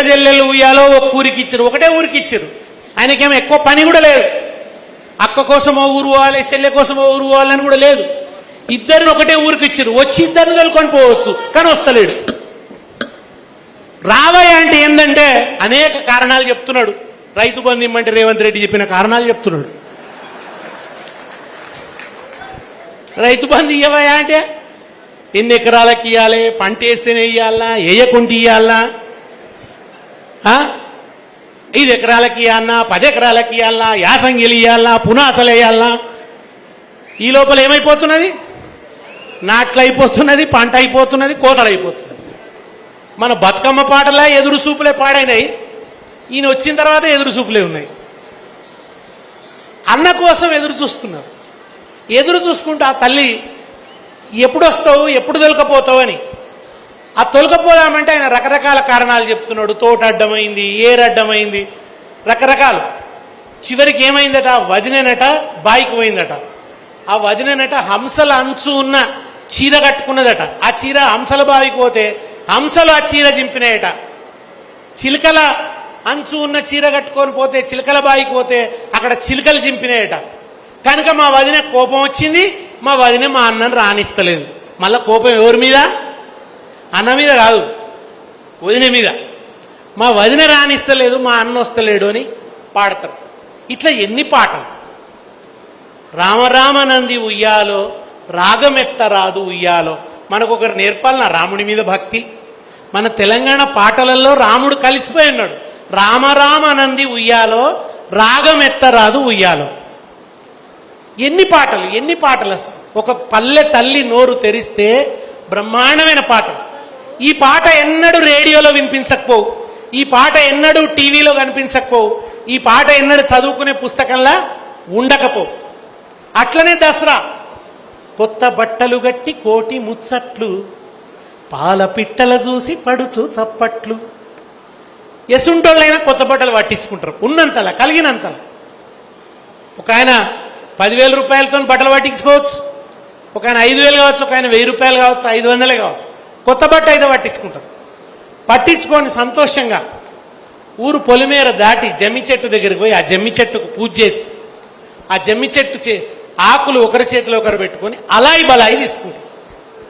చెల్లెళ్ళు ఉయ్యాలో ఒక్క ఊరికి ఇచ్చారు, ఒకటే ఊరికి ఇచ్చారు. ఆయనకేమో ఎక్కువ పని కూడా లేదు. అక్క కోసం ఓ ఊరు పోవాలి, చెల్లె కోసం ఓ ఊరు పోవాలని కూడా లేదు. ఇద్దరిని ఒకటే ఊరికి ఇచ్చారు. వచ్చి ఇద్దరిని తోలుకొని పోవచ్చు, కానీ వస్తలేడు. రావయ్య అంటే ఏంటంటే అనేక కారణాలు చెప్తున్నాడు. రైతు బంధు ఇమ్మంటే రేవంత్ రెడ్డి చెప్పిన కారణాలు చెప్తున్నాడు. రైతు బంధు ఇవ్వయా అంటే ఎన్ని ఎకరాలకి ఇవ్వాలి, పంట వేస్తేనే ఇవ్వాలా, వేయకుంటే ఇవ్వాలా, 5 ఎకరాలకి ఇవ్వాలన్నా, 10 ఎకరాలకి ఇవ్వాలన్నా, యాసంగిలు ఇవ్వాలన్నా, పునాసలు వేయాలన్నా. ఈ లోపల ఏమైపోతున్నది? నాట్లు అయిపోతున్నది, పంట అయిపోతున్నది, కోతలు అయిపోతున్నది. మన బతుకమ్మ పాటలా ఎదురు చూపులే పాడైనాయి. ఈయన వచ్చిన తర్వాత ఎదురు చూపులే ఉన్నాయి. అన్న కోసం ఎదురు చూస్తున్నారు. ఎదురు చూసుకుంటూ ఆ తల్లి ఎప్పుడు వస్తావు, ఎప్పుడు తొలకపోతావు అని. ఆ తొలకపోదామంటే ఆయన రకరకాల కారణాలు చెప్తున్నాడు. తోట అడ్డమైంది, ఏరు అడ్డమైంది, రకరకాలు. చివరికి ఏమైందట? వదిననట బాయికి పోయిందట. ఆ వదిననట హంసల అంచు ఉన్న చీర కట్టుకున్నదట. ఆ చీర హంసల బావికి పోతే హంసలు ఆ చీర చింపినాయట. చిలుకల అంచు ఉన్న చీర కట్టుకొని పోతే, చిలుకల బావికి పోతే అక్కడ చిలుకలు చింపినాయట. కనుక మా వదిన కోపం వచ్చింది. మా వదిన మా అన్నను రాణిస్తలేదు. మళ్ళా కోపం ఎవరి మీద? అన్న మీద కాదు, వదిన మీద. మా వదిన రాణిస్తలేదు, మా అన్న వస్తలేడు అని పాడతారు. ఇట్లా ఎన్ని పాటలు. రామరామనంది ఉయ్యాలో, రాగమెత్తరాదు ఉయ్యాలో. మనకొకరు నేర్పాలన్న రాముడి మీద భక్తి. మన తెలంగాణ పాటలలో రాముడు కలిసిపోయి ఉన్నాడు. రామరామనంది ఉయ్యాలో, రాగమెత్తరాదు ఉయ్యాలో. ఎన్ని పాటలు, ఎన్ని పాటలు అసలు. ఒక పల్లె తల్లి నోరు తెరిస్తే బ్రహ్మాండమైన పాటలు. ఈ పాట ఎన్నడూ రేడియోలో వినిపించకపోవు, ఈ పాట ఎన్నడూ టీవీలో కనిపించకపోవు, ఈ పాట ఎన్నడూ చదువుకునే పుస్తకంలా ఉండకపోవు. అట్లనే దసరా. కొత్త బట్టలు గట్టి కోటి ముచ్చట్లు, పాల పిట్టల చూసి పడుచు చప్పట్లు. ఎసుంటోళ్ళైనా కొత్త బట్టలు పట్టించుకుంటారు, ఉన్నంతలా, కలిగినంతలా. ఒక ఆయన 10,000 రూపాయలతో బట్టలు పట్టించుకోవచ్చు, ఒక ఆయన 5,000 కావచ్చు, ఒక ఆయన 1,000 రూపాయలు కావచ్చు, 500 కావచ్చు. కొత్త బట్ట అయితే పట్టించుకుంటారు. పట్టించుకొని సంతోషంగా ఊరు పొలిమేర దాటి జమ్మి చెట్టు దగ్గరికి పోయి ఆ జమ్మి చెట్టుకు పూజ చేసి, ఆ జమ్మి చెట్టు ఆకులు ఒకరి చేతిలో ఒకరు పెట్టుకొని అలాయి బలాయి తీసుకుంటారు.